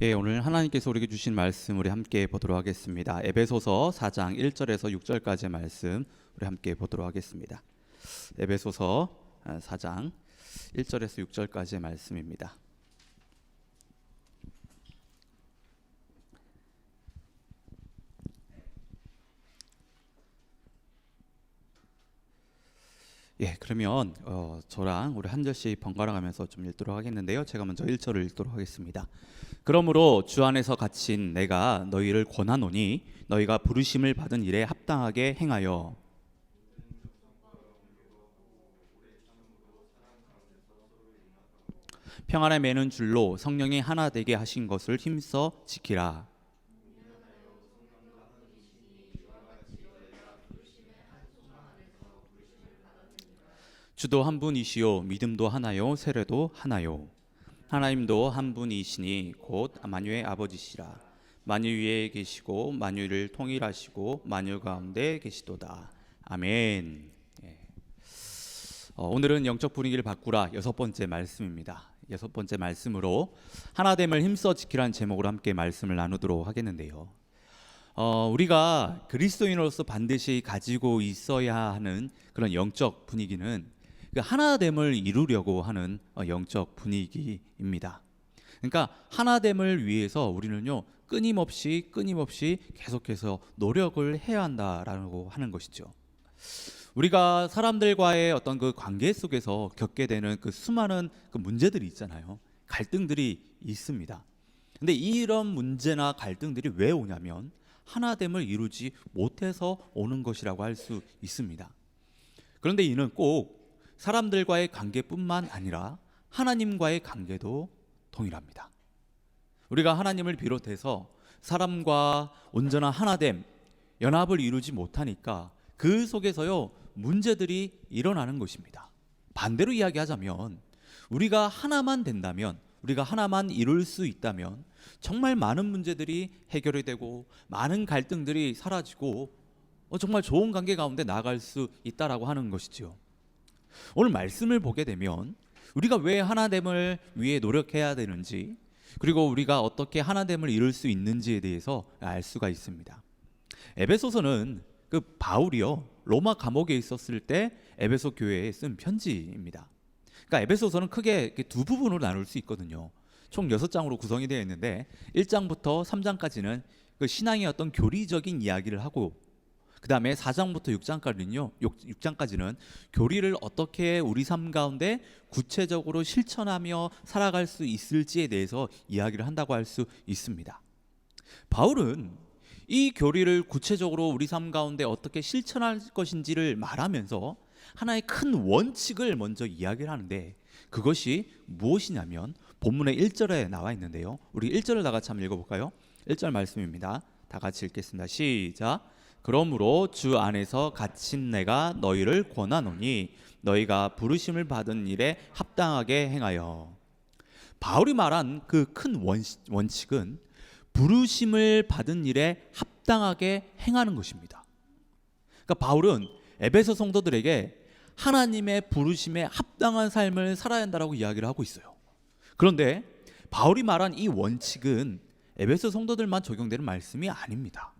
예, 오늘 하나님께서 우리에게 주신 말씀 우리 함께 보도록 하겠습니다. 에베소서 4장 1절에서 6절까지의 말씀 우리 함께 보도록 하겠습니다. 에베소서 4장 1절에서 6절까지의 말씀입니다. 예, 그러면 저랑 우리 한 절씩 번갈아 가면서 좀 읽도록 하겠는데요. 제가 먼저 1절을 읽도록 하겠습니다. 그러므로 주 안에서 갇힌 내가 너희를 권하노니 너희가 부르심을 받은 일에 합당하게 행하여 평안에 매는 줄로 성령이 하나 되게 하신 것을 힘써 지키라. 주도 한 분이시요 믿음도 하나요 세례도 하나요 하나님도 한 분이시니 곧 만유의 아버지시라. 만유 위에 계시고 만유를 통일하시고 만유 가운데 계시도다. 아멘. 예. 오늘은 영적 분위기를 바꾸라 여섯 번째 말씀입니다. 여섯 번째 말씀으로 하나됨을 힘써 지키라는 제목으로 함께 말씀을 나누도록 하겠는데요. 우리가 그리스도인으로서 반드시 가지고 있어야 하는 그런 영적 분위기는 그 하나됨을 이루려고 하는 영적 분위기입니다. 그러니까 하나됨을 위해서 우리는요 끊임없이 계속해서 노력을 해야 한다라고 하는 것이죠. 우리가 사람들과의 어떤 그 관계 속에서 겪게 되는 그 수많은 그 문제들이 있잖아요. 갈등들이 있습니다. 근데 이런 문제나 갈등들이 왜 오냐면 하나됨을 이루지 못해서 오는 것이라고 할 수 있습니다. 그런데 이는 꼭 사람들과의 관계뿐만 아니라 하나님과의 관계도 동일합니다. 우리가 하나님을 비롯해서 사람과 온전한 하나됨, 연합을 이루지 못하니까 그 속에서요 문제들이 일어나는 것입니다. 반대로 이야기하자면 우리가 하나만 된다면, 우리가 하나만 이룰 수 있다면 정말 많은 문제들이 해결이 되고 많은 갈등들이 사라지고 정말 좋은 관계 가운데 나아갈 수 있다라고 하는 것이죠. 오늘 말씀을 보게 되면 우리가 왜 하나됨을 위해 노력해야 되는지, 그리고 우리가 어떻게 하나됨을 이룰 수 있는지에 대해서 알 수가 있습니다. 에베소서는 그 바울이요 로마 감옥에 있었을 때 에베소 교회에 쓴 편지입니다. 그러니까 에베소서는 크게 두 부분으로 나눌 수 있거든요. 총 6장으로 구성이 되어 있는데 1장부터 3장까지는 그 신앙의 어떤 교리적인 이야기를 하고, 그 다음에 4장부터 6장까지는 교리를 어떻게 우리 삶 가운데 구체적으로 실천하며 살아갈 수 있을지에 대해서 이야기를 한다고 할 수 있습니다. 바울은 이 교리를 구체적으로 우리 삶 가운데 어떻게 실천할 것인지를 말하면서 하나의 큰 원칙을 먼저 이야기를 하는데, 그것이 무엇이냐면 본문의 1절에 나와 있는데요. 우리 1절을 다 같이 한번 읽어볼까요? 1절 말씀입니다. 다 같이 읽겠습니다. 시작. 그러므로 주 안에서 갇힌 내가 너희를 권하노니 너희가 부르심을 받은 일에 합당하게 행하여. 바울이 말한 그 큰 원칙은 부르심을 받은 일에 합당하게 행하는 것입니다. 그러니까 바울은 에베소 성도들에게 하나님의 부르심에 합당한 삶을 살아야 한다고 이야기를 하고 있어요. 그런데 바울이 말한 이 원칙은 에베소 성도들만 적용되는 말씀이 아닙니다.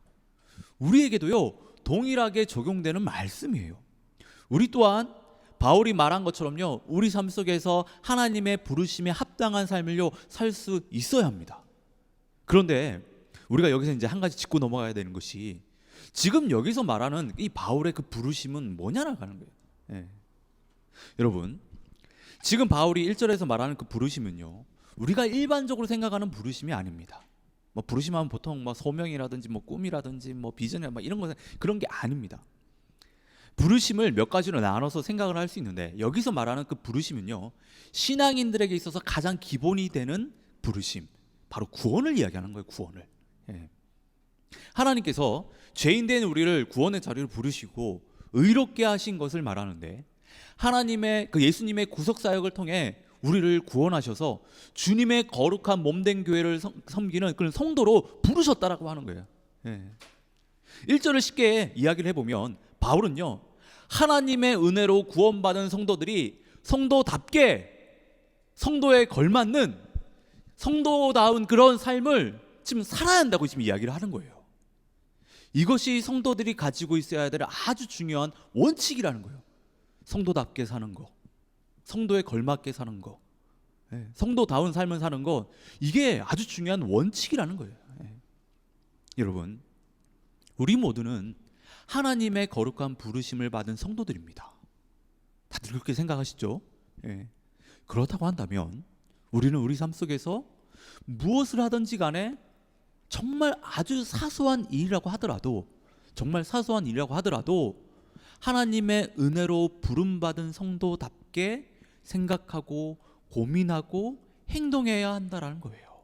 우리에게도요 동일하게 적용되는 말씀이에요. 우리 또한 바울이 말한 것처럼요 우리 삶 속에서 하나님의 부르심에 합당한 삶을요 살 수 있어야 합니다. 그런데 우리가 여기서 이제 한 가지 짚고 넘어가야 되는 것이, 지금 여기서 말하는 이 바울의 그 부르심은 뭐냐라고 하는 거예요. 예. 여러분, 지금 바울이 1절에서 말하는 그 부르심은요 우리가 일반적으로 생각하는 부르심이 아닙니다. 뭐 부르심하면 보통 뭐 소명이라든지 뭐 꿈이라든지 뭐 비전이라 뭐 이런 거, 그런 게 아닙니다. 부르심을 몇 가지로 나눠서 생각을 할 수 있는데, 여기서 말하는 그 부르심은요 신앙인들에게 있어서 가장 기본이 되는 부르심, 바로 구원을 이야기하는 거예요. 구원을. 예. 하나님께서 죄인된 우리를 구원의 자리로 부르시고 의롭게 하신 것을 말하는데, 하나님의 그 예수님의 구속 사역을 통해 우리를 구원하셔서 주님의 거룩한 몸된 교회를 섬기는 그런 성도로 부르셨다라고 하는 거예요. 예. 1절을 쉽게 이야기를 해보면 바울은요 하나님의 은혜로 구원받은 성도들이 성도답게 성도에 걸맞는 성도다운 그런 삶을 지금 살아야 한다고 지금 이야기를 하는 거예요. 이것이 성도들이 가지고 있어야 될 아주 중요한 원칙이라는 거예요. 성도답게 사는 거, 성도에 걸맞게 사는 거, 성도다운 삶을 사는 거, 이게 아주 중요한 원칙이라는 거예요. 여러분, 우리 모두는 하나님의 거룩한 부르심을 받은 성도들입니다. 다들 그렇게 생각하시죠? 그렇다고 한다면 우리는 우리 삶 속에서 무엇을 하든지 간에 정말 아주 사소한 일이라고 하더라도, 정말 사소한 일이라고 하더라도 하나님의 은혜로 부름받은 성도답게 생각하고 고민하고 행동해야 한다라는 거예요.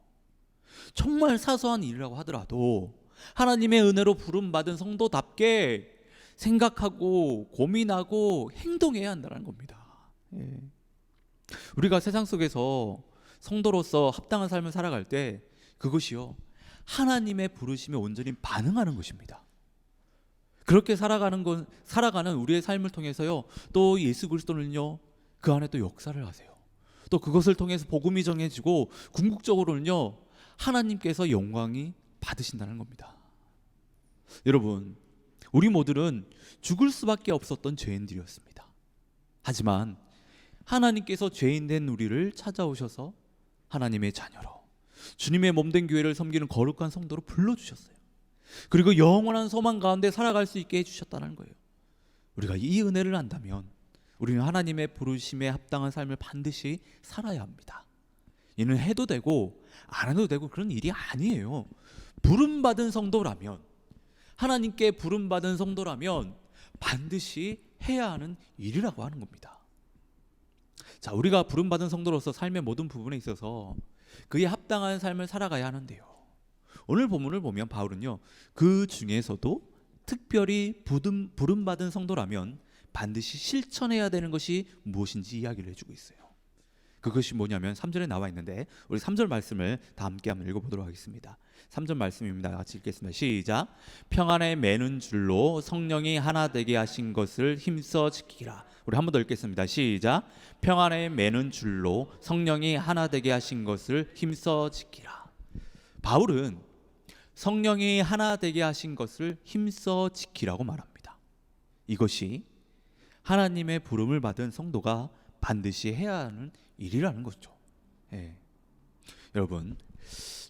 정말 사소한 일이라고 하더라도 하나님의 은혜로 부름받은 성도답게 생각하고 고민하고 행동해야 한다는 겁니다. 우리가 세상 속에서 성도로서 합당한 삶을 살아갈 때 그것이요, 하나님의 부르심에 온전히 반응하는 것입니다. 그렇게 살아가는 우리의 삶을 통해서요, 또 예수 그리스도는요, 그 안에 또 역사를 하세요. 또 그것을 통해서 복음이 정해지고 궁극적으로는요, 하나님께서 영광이 받으신다는 겁니다. 여러분, 우리 모두는 죽을 수밖에 없었던 죄인들이었습니다. 하지만 하나님께서 죄인된 우리를 찾아오셔서 하나님의 자녀로, 주님의 몸된 교회를 섬기는 거룩한 성도로 불러주셨어요. 그리고 영원한 소망 가운데 살아갈 수 있게 해주셨다는 거예요. 우리가 이 은혜를 안다면 우리는 하나님의 부르심에 합당한 삶을 반드시 살아야 합니다. 이는 해도 되고 안 해도 되고 그런 일이 아니에요. 부름받은 성도라면, 하나님께 부름받은 성도라면 반드시 해야 하는 일이라고 하는 겁니다. 자, 우리가 부름받은 성도로서 삶의 모든 부분에 있어서 그에 합당한 삶을 살아가야 하는데요, 오늘 본문을 보면 바울은요, 그 중에서도 특별히 부름받은 성도라면 반드시 실천해야 되는 것이 무엇인지 이야기를 해주고 있어요. 그것이 뭐냐면 3절에 나와 있는데, 우리 3절 말씀을 다 함께 한번 읽어보도록 하겠습니다. 3절 말씀입니다. 같이 읽겠습니다. 시작. 평안에 매는 줄로 성령이 하나 되게 하신 것을 힘써 지키라. 우리 한 번 더 읽겠습니다. 시작. 평안에 매는 줄로 성령이 하나 되게 하신 것을 힘써 지키라. 바울은 성령이 하나 되게 하신 것을 힘써 지키라고 말합니다. 이것이 하나님의 부름을 받은 성도가 반드시 해야 하는 일이라는 거죠.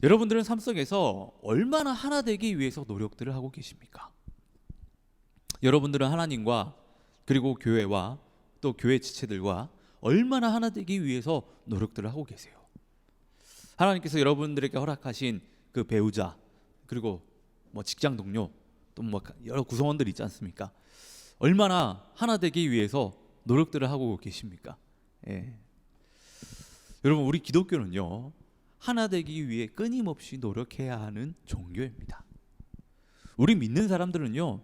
여러분들은 삶 속에서 얼마나 하나 되기 위해서 노력들을 하고 계십니까? 여러분들은 하나님과 그리고 교회와 또 교회 지체들과 얼마나 하나 되기 위해서 노력들을 하고 계세요? 하나님께서 여러분들에게 허락하신 그 배우자, 그리고 뭐 직장 동료, 또 뭐 여러 구성원들 있지 않습니까? 얼마나 하나 되기 위해서 노력들을 하고 계십니까? 여러분, 우리 기독교는요, 하나 되기 위해 끊임없이 노력해야 하는 종교입니다. 우리 믿는 사람들은요,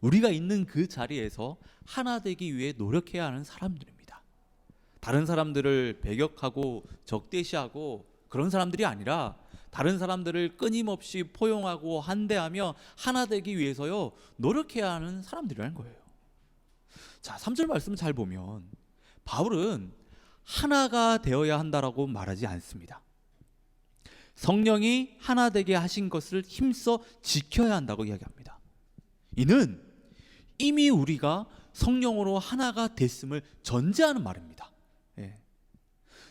우리가 있는 그 자리에서 하나 되기 위해 노력해야 하는 사람들입니다. 다른 사람들을 배격하고 적대시하고 그런 사람들이 아니라 다른 사람들을 끊임없이 포용하고 한대하며 하나 되기 위해서요, 노력해야 하는 사람들이라는 거예요. 자, 3절 말씀 잘 보면 바울은 하나가 되어야 한다라고 말하지 않습니다. 성령이 하나 되게 하신 것을 힘써 지켜야 한다고 이야기합니다. 이는 이미 우리가 성령으로 하나가 됐음을 전제하는 말입니다.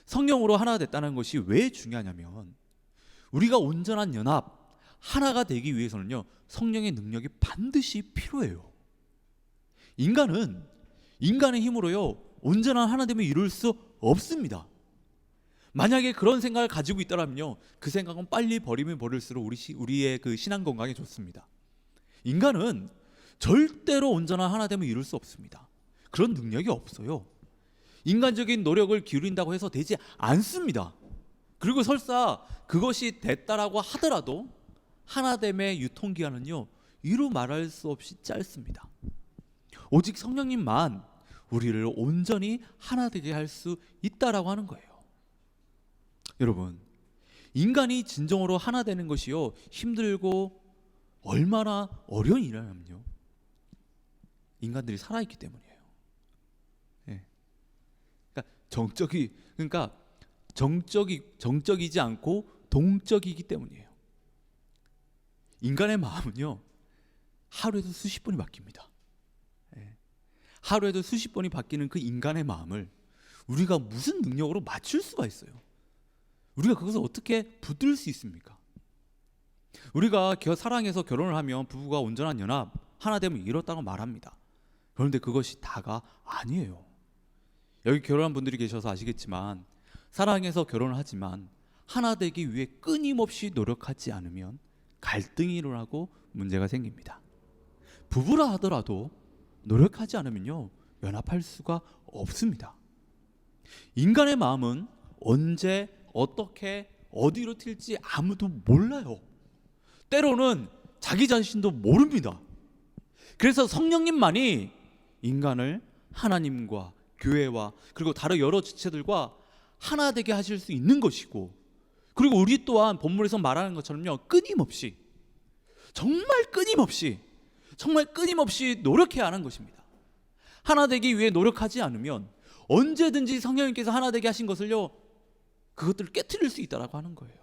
성령으로 하나 됐다는 것이 왜 중요하냐면, 우리가 온전한 연합, 하나가 되기 위해서는요, 성령의 능력이 반드시 필요해요. 인간의 힘으로요, 온전한 하나됨을 이룰 수 없습니다. 만약에 그런 생각을 가지고 있다면요, 그 생각은 빨리 버리면 버릴수록 우리의 그 신앙 건강에 좋습니다. 인간은 절대로 온전한 하나됨을 이룰 수 없습니다. 그런 능력이 없어요. 인간적인 노력을 기울인다고 해서 되지 않습니다. 그리고 설사 그것이 됐다라고 하더라도 하나됨의 유통기한은요, 이루 말할 수 없이 짧습니다. 오직 성령님만 우리를 온전히 하나 되게 할 수 있다라고 하는 거예요. 여러분, 인간이 진정으로 하나 되는 것이요, 힘들고 얼마나 어려운 일이냐면요, 인간들이 살아있기 때문이에요. 그러니까 정적이지 않고 동적이기 때문이에요. 인간의 마음은요, 하루에도 수십 번이 바뀝니다. 하루에도 수십 번이 바뀌는 그 인간의 마음을 우리가 무슨 능력으로 맞출 수가 있어요? 우리가 그것을 어떻게 붙들 수 있습니까? 우리가 사랑해서 결혼을 하면 부부가 온전한 연합, 하나 되면 이뤘다고 말합니다. 그런데 그것이 다가 아니에요. 여기 결혼한 분들이 계셔서 아시겠지만, 사랑해서 결혼을 하지만 하나 되기 위해 끊임없이 노력하지 않으면 갈등이 일어나고 문제가 생깁니다. 부부라 하더라도 노력하지 않으면요, 연합할 수가 없습니다. 인간의 마음은 언제, 어떻게, 어디로 튈지 아무도 몰라요. 때로는 자기 자신도 모릅니다. 그래서 성령님만이 인간을 하나님과 교회와 그리고 다른 여러 지체들과 하나 되게 하실 수 있는 것이고, 그리고 우리 또한 본문에서 말하는 것처럼요, 끊임없이, 정말 끊임없이 노력해야 하는 것입니다. 하나 되기 위해 노력하지 않으면 언제든지 성령님께서 하나 되게 하신 것을요, 그것들을 깨트릴 수 있다라고 하는 거예요.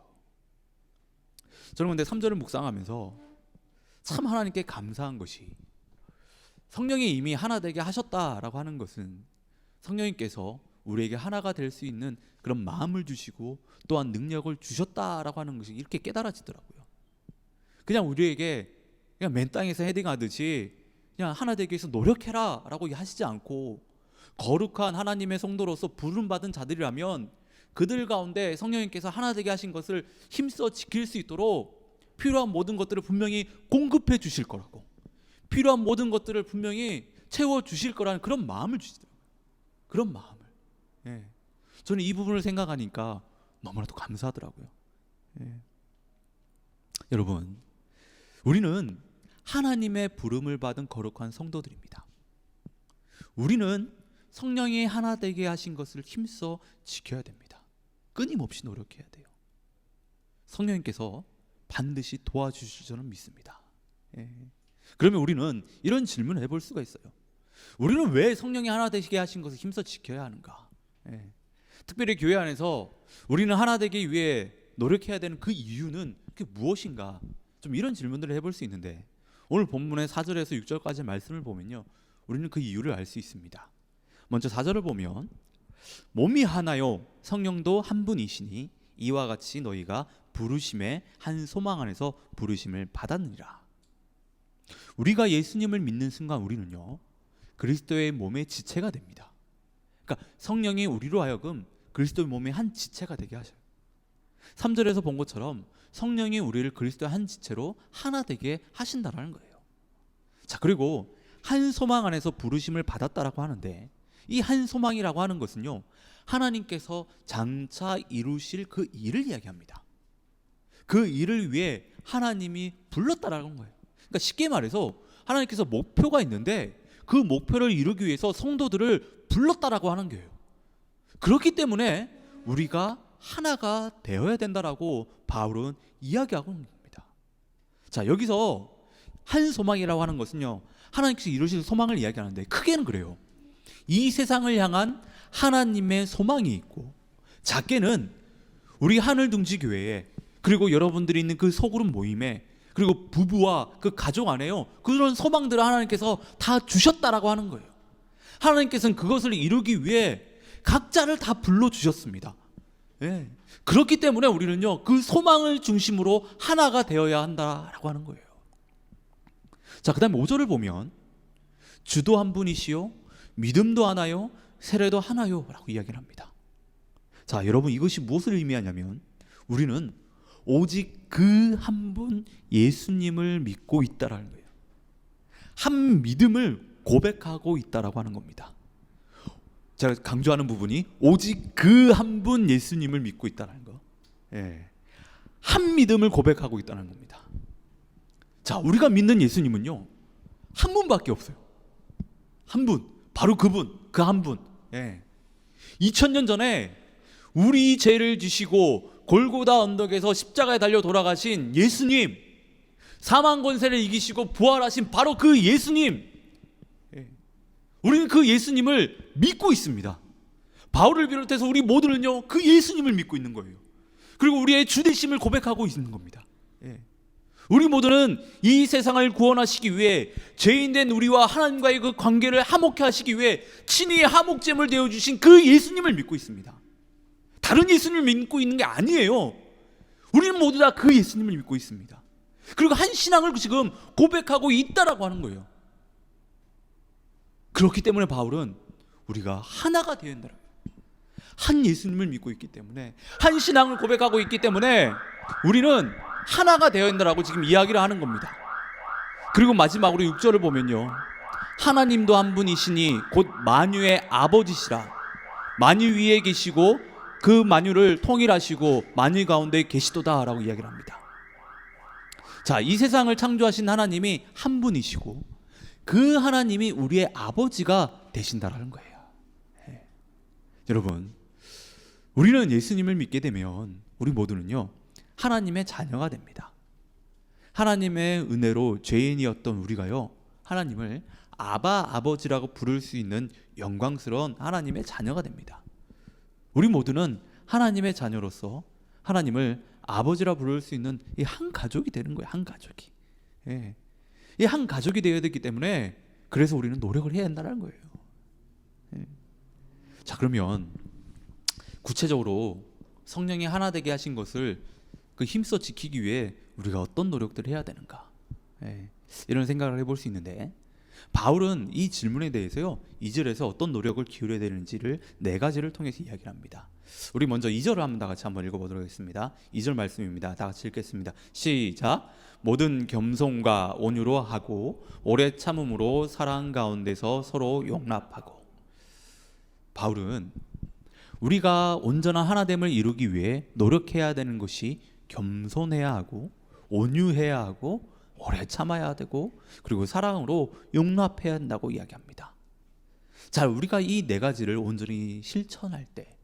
저는 근데 3절을 묵상하면서 참 하나님께 감사한 것이, 성령이 이미 하나 되게 하셨다라고 하는 것은 성령님께서 우리에게 하나가 될 수 있는 그런 마음을 주시고 또한 능력을 주셨다라고 하는 것이 이렇게 깨달아지더라고요. 그냥 우리에게 그냥 맨 땅에서 헤딩하듯이 그냥 하나 되기 위해서 노력해라 라고 하시지 않고, 거룩한 하나님의 성도로서 부름받은 자들이라면 그들 가운데 성령님께서 하나 되게 하신 것을 힘써 지킬 수 있도록 필요한 모든 것들을 분명히 공급해 주실 거라고, 필요한 모든 것들을 분명히 채워 주실 거라는 그런 마음을 주시더라고요. 그런 마음을. 저는 이 부분을 생각하니까 너무나도 감사하더라고요. 여러분, 우리는 하나님의 부름을 받은 거룩한 성도들입니다. 우리는 성령이 하나 되게 하신 것을 힘써 지켜야 됩니다. 끊임없이 노력해야 돼요. 성령님께서 반드시 도와주실 줄은 믿습니다. 그러면 우리는 이런 질문을 해볼 수가 있어요. 우리는 왜 성령이 하나 되게 하신 것을 힘써 지켜야 하는가? 특별히 교회 안에서 우리는 하나 되기 위해 노력해야 되는 그 이유는 그게 무엇인가? 좀 이런 질문들을 해볼 수 있는데, 오늘 본문의 4절에서 6절까지 말씀을 보면요, 우리는 그 이유를 알 수 있습니다. 먼저 4절을 보면, 몸이 하나요 성령도 한 분이시니 이와 같이 너희가 부르심의 한 소망 안에서 부르심을 받았느니라. 우리가 예수님을 믿는 순간 우리는요, 그리스도의 몸의 지체가 됩니다. 그러니까 성령이 우리로 하여금 그리스도의 몸의 한 지체가 되게 하셔요. 3절에서 본 것처럼 성령이 우리를 그리스도의 한 지체로 하나 되게 하신다라는 거예요. 자, 그리고 한 소망 안에서 부르심을 받았다라고 하는데, 이 한 소망이라고 하는 것은요, 하나님께서 장차 이루실 그 일을 이야기합니다. 그 일을 위해 하나님이 불렀다라는 거예요. 그러니까 쉽게 말해서 하나님께서 목표가 있는데 그 목표를 이루기 위해서 성도들을 불렀다라고 하는 거예요. 그렇기 때문에 우리가 하나가 되어야 된다라고 바울은 이야기하고 있는 겁니다. 자, 여기서 한 소망이라고 하는 것은요, 하나님께서 이루실 소망을 이야기하는데, 크게는 그래요. 이 세상을 향한 하나님의 소망이 있고, 작게는 우리 하늘둥지교회에, 그리고 여러분들이 있는 그 소그룹 모임에, 그리고 부부와 그 가족 안에요, 그런 소망들을 하나님께서 다 주셨다라고 하는 거예요. 하나님께서는 그것을 이루기 위해 각자를 다 불러주셨습니다. 그렇기 때문에 우리는요, 그 소망을 중심으로 하나가 되어야 한다라고 하는 거예요. 자, 그 다음에 5절을 보면, 주도 한 분이시요 믿음도 하나요 세례도 하나요 라고 이야기를 합니다. 자, 여러분, 이것이 무엇을 의미하냐면, 우리는 오직 그 한 분 예수님을 믿고 있다라는 거예요. 한 믿음을 고백하고 있다라고 하는 겁니다. 제가 강조하는 부분이 오직 그 한 분 예수님을 믿고 있다는 거. 한 믿음을 고백하고 있다는 겁니다. 자, 우리가 믿는 예수님은요, 한 분밖에 없어요. 한 분, 바로 그분, 그 한 분. 2000년 전에 우리 죄를 지시고 골고다 언덕에서 십자가에 달려 돌아가신 예수님, 사망 권세를 이기시고 부활하신 바로 그 예수님, 우리는 그 예수님을 믿고 있습니다. 바울을 비롯해서 우리 모두는요, 그 예수님을 믿고 있는 거예요. 그리고 우리의 주되심을 고백하고 있는 겁니다. 예. 우리 모두는 이 세상을 구원하시기 위해 죄인된 우리와 하나님과의 그 관계를 화목케 하시기 위해 친히 화목제물 되어주신 그 예수님을 믿고 있습니다. 다른 예수님을 믿고 있는 게 아니에요. 우리는 모두 다 그 예수님을 믿고 있습니다. 그리고 한 신앙을 지금 고백하고 있다라고 하는 거예요. 그렇기 때문에 바울은 우리가 하나가 되어야 된다. 한 예수님을 믿고 있기 때문에, 한 신앙을 고백하고 있기 때문에 우리는 하나가 되어야 된다라고 지금 이야기를 하는 겁니다. 그리고 마지막으로 6절을 보면요, 하나님도 한 분이시니 곧 만유의 아버지시라. 만유 위에 계시고 그 만유를 통일하시고 만유 가운데 계시도다 라고 이야기를 합니다. 자, 이 세상을 창조하신 하나님이 한 분이시고 그 하나님이 우리의 아버지가 되신다라는 거예요. 네. 여러분, 우리는 예수님을 믿게 되면 우리 모두는요, 하나님의 자녀가 됩니다. 하나님의 은혜로 죄인이었던 우리가요, 하나님을 아바 아버지라고 부를 수 있는 영광스러운 하나님의 자녀가 됩니다. 우리 모두는 하나님의 자녀로서 하나님을 아버지라 부를 수 있는 이 한 가족이 되는 거예요. 한 가족이. 예. 이 한 가족이 되어야 되기 때문에 그래서 우리는 노력을 해야 한다는 거예요. 예. 자, 그러면 구체적으로 성령이 하나 되게 하신 것을 그 힘써 지키기 위해 우리가 어떤 노력들을 해야 되는가? 예. 이런 생각을 해볼 수 있는데, 바울은 이 질문에 대해서요, 2절에서 어떤 노력을 기울여야 되는지를 4가지를 통해서 이야기를 합니다. 우리 먼저 2절을 한번 다 같이 한번 읽어보도록 하겠습니다. 2절 말씀입니다. 다 같이 읽겠습니다. 시작. 모든 겸손과 온유로 하고 오래 참음으로 사랑 가운데서 서로 용납하고. 바울은 우리가 온전한 하나됨을 이루기 위해 노력해야 되는 것이 겸손해야 하고 온유해야 하고 오래 참아야 되고 그리고 사랑으로 용납해야 한다고 이야기합니다. 자, 우리가 이 4가지를 온전히 실천할 때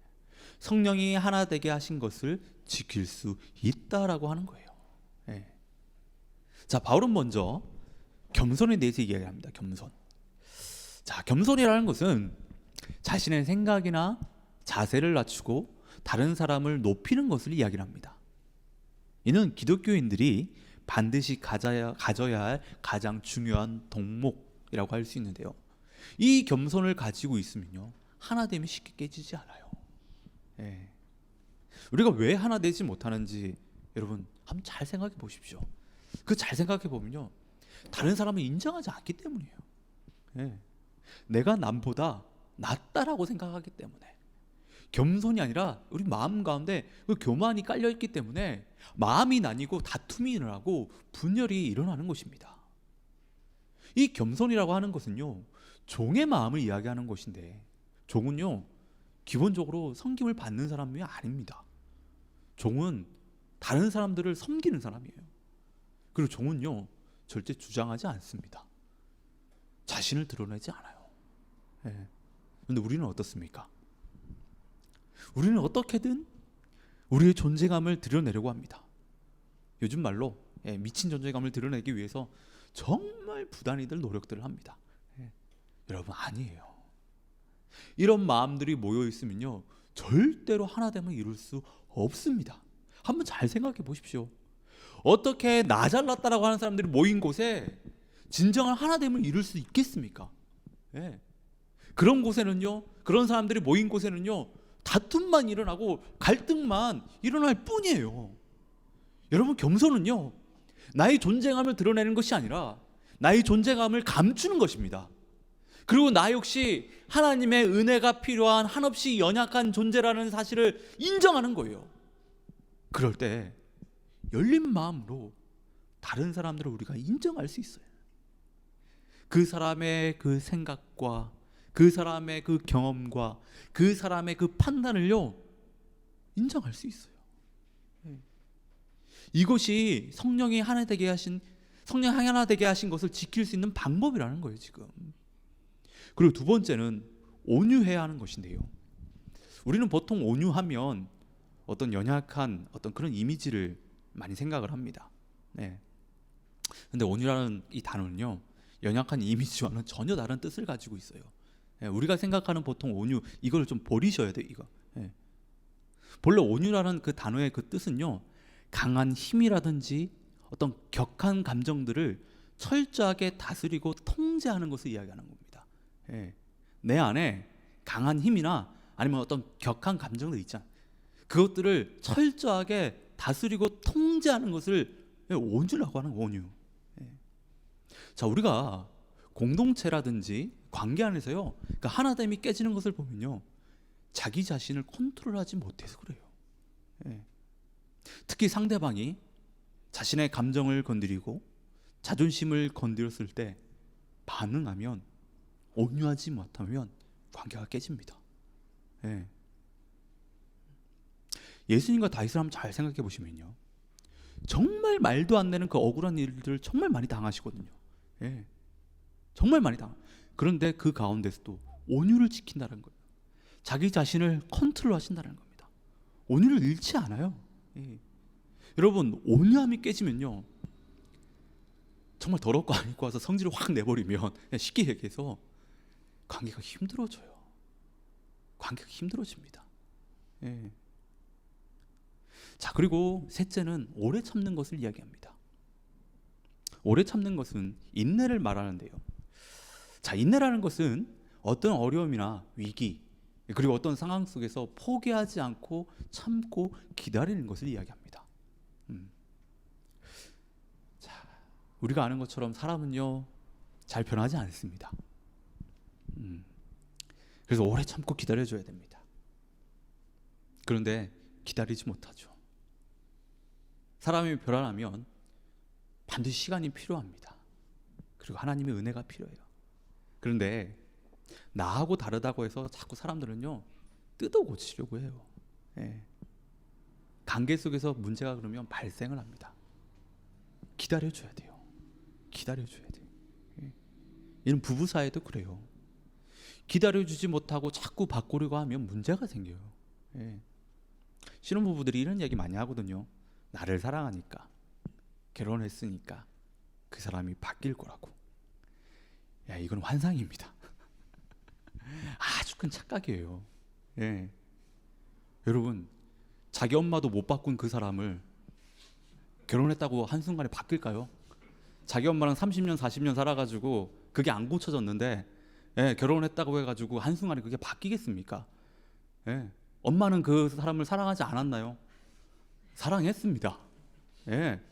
성령이 하나 되게 하신 것을 지킬 수 있다라고 하는 거예요. 네. 자, 바울은 먼저 겸손에 대해서 이야기합니다. 겸손. 자, 겸손이라는 것은 자신의 생각이나 자세를 낮추고 다른 사람을 높이는 것을 이야기를 합니다. 이는 기독교인들이 반드시 가져야 할 가장 중요한 덕목이라고 할 수 있는데요, 이 겸손을 가지고 있으면요, 하나됨이 쉽게 깨지지 않아요. 예. 우리가 왜 하나 되지 못하는지 여러분 한번 잘 생각해 보십시오. 그 잘 생각해 보면요, 다른 사람을 인정하지 않기 때문이에요. 예. 내가 남보다 낫다라고 생각하기 때문에. 겸손이 아니라 우리 마음 가운데 그 교만이 깔려 있기 때문에 마음이 나뉘고 다툼이 일어나고 분열이 일어나는 것입니다. 이 겸손이라고 하는 것은요, 종의 마음을 이야기하는 것인데, 종은요 기본적으로 섬김을 받는 사람이 아닙니다. 종은 다른 사람들을 섬기는 사람이에요. 그리고 종은요 절대 주장하지 않습니다. 자신을 드러내지 않아요. 그런데 우리는 어떻습니까? 우리는 어떻게든 우리의 존재감을 드러내려고 합니다. 요즘 말로 미친 존재감을 드러내기 위해서 정말 부단히들 노력들을 합니다. 여러분, 아니에요. 이런 마음들이 모여 있으면요, 절대로 하나됨을 이룰 수 없습니다. 한번 잘 생각해 보십시오. 어떻게 나 잘났다라고 하는 사람들이 모인 곳에 진정한 하나됨을 이룰 수 있겠습니까? 그런 곳에는요, 그런 사람들이 모인 곳에는요, 다툼만 일어나고 갈등만 일어날 뿐이에요. 여러분, 겸손은요, 나의 존재감을 드러내는 것이 아니라 나의 존재감을 감추는 것입니다. 그리고 나 역시 하나님의 은혜가 필요한 한없이 연약한 존재라는 사실을 인정하는 거예요. 그럴 때 열린 마음으로 다른 사람들을 우리가 인정할 수 있어요. 그 사람의 그 생각과 그 사람의 그 경험과 그 사람의 그 판단을요, 인정할 수 있어요. 이것이 성령이 하나 되게 하신 것을 지킬 수 있는 방법이라는 거예요, 지금. 그리고 두 번째는 온유해야 하는 것인데요, 우리는 보통 온유하면 어떤 연약한 어떤 그런 이미지를 많이 생각을 합니다. 근데 온유라는 이 단어는요, 연약한 이미지와는 전혀 다른 뜻을 가지고 있어요. 우리가 생각하는 보통 온유, 이걸 좀 버리셔야 돼요. 이거. 본래 온유라는 그 단어의 그 뜻은요, 강한 힘이라든지 어떤 격한 감정들을 철저하게 다스리고 통제하는 것을 이야기하는 겁니다. 내 안에 강한 힘이나 아니면 어떤 격한 감정들 있잖아요. 그것들을 철저하게 다스리고 통제하는 것을 온유라고 하는 거예요. 온유. 자, 우리가 공동체라든지 관계 안에서요, 그러니까 하나됨이 깨지는 것을 보면요, 자기 자신을 컨트롤하지 못해서 그래요. 특히 상대방이 자신의 감정을 건드리고 자존심을 건드렸을 때 반응하면, 온유하지 못하면 관계가 깨집니다. 예수님과 다윗을 한번 잘 생각해 보시면요, 정말 말도 안 되는 그 억울한 일들을 정말 많이 당하시거든요. 정말 많이 당하. 그런데 그 가운데서도 온유를 지킨다는 거예요. 자기 자신을 컨트롤하신다는 겁니다. 온유를 잃지 않아요. 여러분, 온유함이 깨지면요, 정말 더러울 거 안 입고 와서 성질을 확 내버리면, 쉽게 얘기해서 관계가 힘들어져요. 관계가 힘들어집니다. 자, 그리고 셋째는 오래 참는 것을 이야기합니다. 오래 참는 것은 인내를 말하는데요. 자, 인내라는 것은 어떤 어려움이나 위기, 그리고 어떤 상황 속에서 포기하지 않고 참고 기다리는 것을 이야기합니다. 자, 우리가 아는 것처럼 사람은요, 잘 변하지 않습니다. 그래서 오래 참고 기다려줘야 됩니다. 그런데 기다리지 못하죠. 사람이 변화하면 반드시 시간이 필요합니다. 그리고 하나님의 은혜가 필요해요. 그런데 나하고 다르다고 해서 자꾸 사람들은요, 뜯어 고치려고 해요. 관계 속에서 문제가 그러면 발생을 합니다. 기다려줘야 돼요. 기다려줘야 돼요. 이런 부부 사이도 그래요. 기다려주지 못하고 자꾸 바꾸려고 하면 문제가 생겨요. 신혼부부들이 이런 얘기 많이 하거든요. 나를 사랑하니까, 결혼했으니까 그 사람이 바뀔 거라고. 야, 이건 환상입니다. 아주 큰 착각이에요. 여러분, 자기 엄마도 못 바꾼 그 사람을 결혼했다고 한순간에 바뀔까요? 자기 엄마랑 30년 40년 살아가지고 그게 안 고쳐졌는데, 결혼했다고 해가지고 한순간에 그게 바뀌겠습니까? 엄마는 그 사람을 사랑하지 않았나요? 사랑했습니다.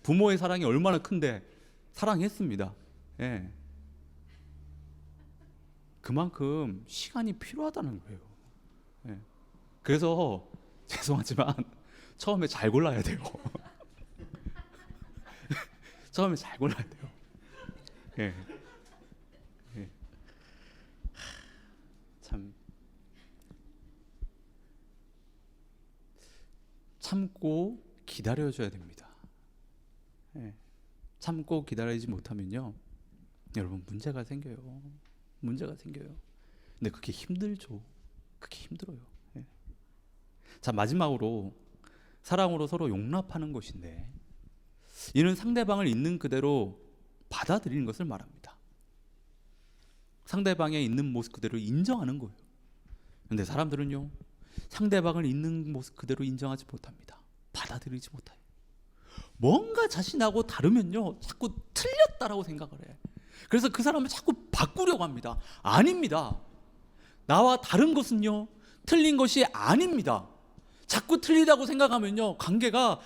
부모의 사랑이 얼마나 큰데 사랑했습니다. 그만큼 시간이 필요하다는 거예요. 그래서 죄송하지만 처음에 잘 골라야 돼요. 처음에 잘 골라야 돼요. 참 참고 기다려줘야 됩니다. 참고 기다리지 못하면요, 여러분, 문제가 생겨요. 문제가 생겨요. 근데 그게 힘들죠. 그게 힘들어요. 자, 마지막으로 사랑으로 서로 용납하는 것인데, 이는 상대방을 있는 그대로 받아들이는 것을 말합니다. 상대방의 있는 모습 그대로 인정하는 거예요. 그런데 사람들은요, 상대방을 있는 모습 그대로 인정하지 못합니다. 받아들이지 못해요. 뭔가 자신하고 다르면요, 자꾸 틀렸다라고 생각을 해. 그래서 그 사람을 자꾸 바꾸려고 합니다. 아닙니다. 나와 다른 것은요, 틀린 것이 아닙니다. 자꾸 틀리다고 생각하면요, 관계가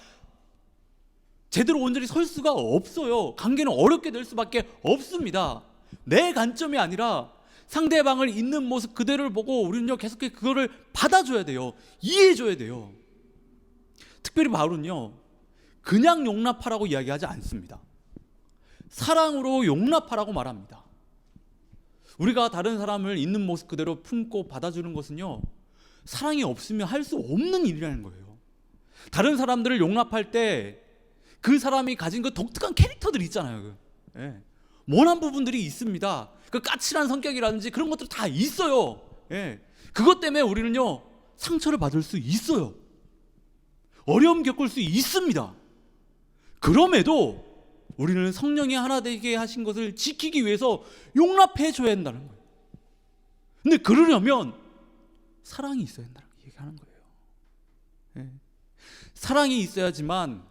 제대로 온전히 설 수가 없어요. 관계는 어렵게 될 수밖에 없습니다. 내 관점이 아니라 상대방을 있는 모습 그대로를 보고 우리는요, 계속해서 그거를 받아줘야 돼요. 이해해줘야 돼요. 특별히 바울은요, 그냥 용납하라고 이야기하지 않습니다. 사랑으로 용납하라고 말합니다. 우리가 다른 사람을 있는 모습 그대로 품고 받아주는 것은요, 사랑이 없으면 할 수 없는 일이라는 거예요. 다른 사람들을 용납할 때 그 사람이 가진 그 독특한 캐릭터들이 있잖아요. 모난 부분들이 있습니다. 그 까칠한 성격이라든지 그런 것들 다 있어요. 그것 때문에 우리는요, 상처를 받을 수 있어요. 어려움 겪을 수 있습니다. 그럼에도 우리는 성령이 하나 되게 하신 것을 지키기 위해서 용납해 줘야 한다는 거예요. 근데 그러려면 사랑이 있어야 된다는 얘기하는 거예요. 예. 사랑이 있어야지만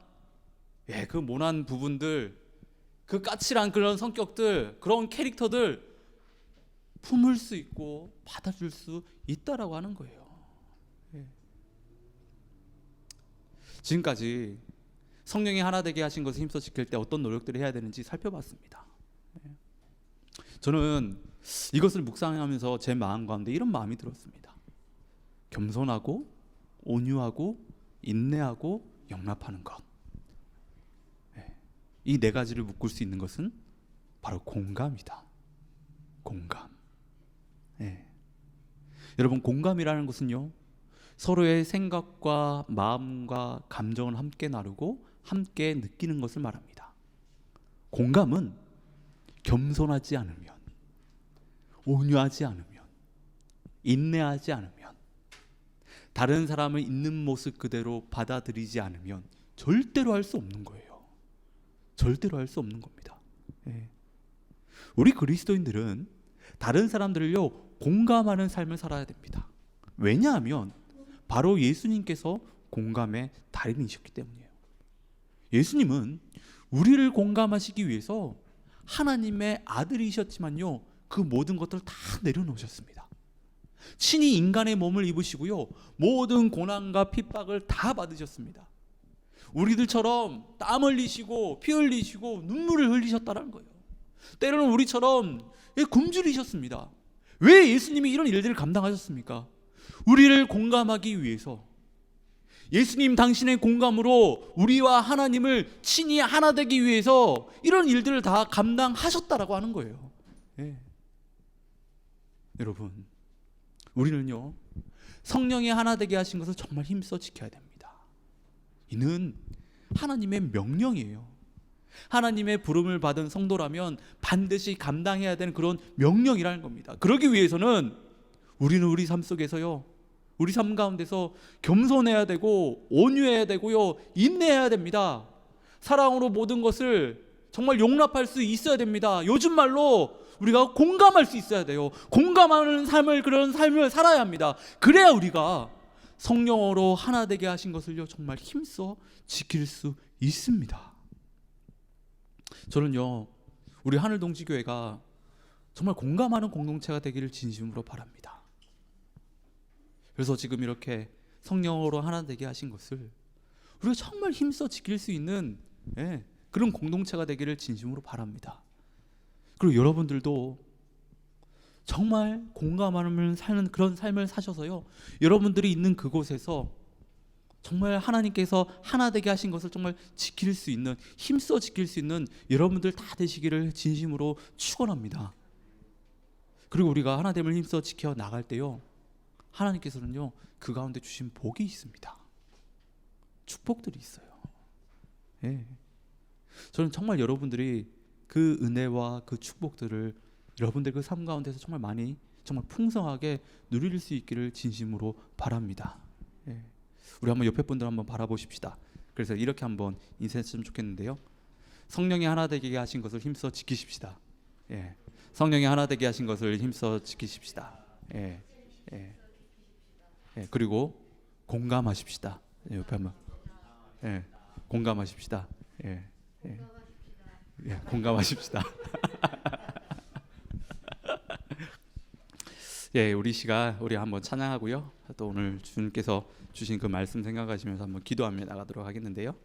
그 모난 부분들, 그 까칠한 그런 성격들, 그런 캐릭터들 품을 수 있고 받아줄 수 있다라고 하는 거예요. 예. 지금까지 성령이 하나 되게 하신 것을 힘써 지킬 때 어떤 노력들을 해야 되는지 살펴봤습니다. 예. 저는 이것을 묵상하면서 제 마음 가운데 이런 마음이 들었습니다. 겸손하고 온유하고 인내하고 용납하는 것. 이 네 가지를 묶을 수 있는 것은 바로 공감이다. 공감. 여러분, 공감이라는 것은요, 서로의 생각과 마음과 감정을 함께 나누고 함께 느끼는 것을 말합니다. 공감은 겸손하지 않으면, 온유하지 않으면, 인내하지 않으면, 다른 사람을 있는 모습 그대로 받아들이지 않으면 절대로 할 수 없는 거예요. 절대로 할 수 없는 겁니다. 우리 그리스도인들은 다른 사람들을요, 공감하는 삶을 살아야 됩니다. 왜냐하면 바로 예수님께서 공감의 달인이셨기 때문이에요. 예수님은 우리를 공감하시기 위해서 하나님의 아들이셨지만요, 그 모든 것들을 다 내려놓으셨습니다. 친히 인간의 몸을 입으시고요, 모든 고난과 핍박을 다 받으셨습니다. 우리들처럼 땀 흘리시고 피 흘리시고 눈물을 흘리셨다는 거예요. 때로는 우리처럼 굶주리셨습니다. 왜 예수님이 이런 일들을 감당하셨습니까? 우리를 공감하기 위해서. 예수님 당신의 공감으로 우리와 하나님을 친히 하나 되기 위해서 이런 일들을 다 감당하셨다라고 하는 거예요. 여러분, 우리는요, 성령이 하나 되게 하신 것을 정말 힘써 지켜야 됩니다. 이는 하나님의 명령이에요. 하나님의 부름을 받은 성도라면 반드시 감당해야 되는 그런 명령이라는 겁니다. 그러기 위해서는 우리는 우리 삶 속에서요, 우리 삶 가운데서 겸손해야 되고 온유해야 되고요, 인내해야 됩니다. 사랑으로 모든 것을 정말 용납할 수 있어야 됩니다. 요즘 말로 우리가 공감할 수 있어야 돼요. 공감하는 삶을, 그런 삶을 살아야 합니다. 그래야 우리가 성령으로 하나 되게 하신 것을요, 정말 힘써 지킬 수 있습니다. 저는요, 우리 하늘동지교회가 정말 공감하는 공동체가 되기를 진심으로 바랍니다. 그래서 지금 이렇게 성령으로 하나 되게 하신 것을 우리가 정말 힘써 지킬 수 있는 그런 공동체가 되기를 진심으로 바랍니다. 그리고 여러분들도 정말 공감하는 사는 그런 삶을 사셔서요, 여러분들이 있는 그곳에서 정말 하나님께서 하나 되게 하신 것을 정말 지킬 수 있는, 힘써 지킬 수 있는 여러분들 다 되시기를 진심으로 축원합니다. 그리고 우리가 하나됨을 힘써 지켜 나갈 때요, 하나님께서는요, 그 가운데 주신 복이 있습니다. 축복들이 있어요. 저는 정말 여러분들이 그 은혜와 그 축복들을 여러분들 그 삶 가운데서 정말 많이, 정말 풍성하게 누릴 수 있기를 진심으로 바랍니다. 우리 한번 옆에 분들 한번 바라보십시다. 그래서 이렇게 한번 인사했으면 좋겠는데요, 성령이 하나 되게 하신 것을 힘써 지키십시다. 성령이 하나 되게 하신 것을 힘써 지키십시다. 그리고 공감하십시다. 옆에 한번 공감하십시다. 공감하십시다. 우리 한번 찬양하고요, 또 오늘 주님께서 주신 그 말씀 생각하시면서 한번 기도하며 나가도록 하겠는데요.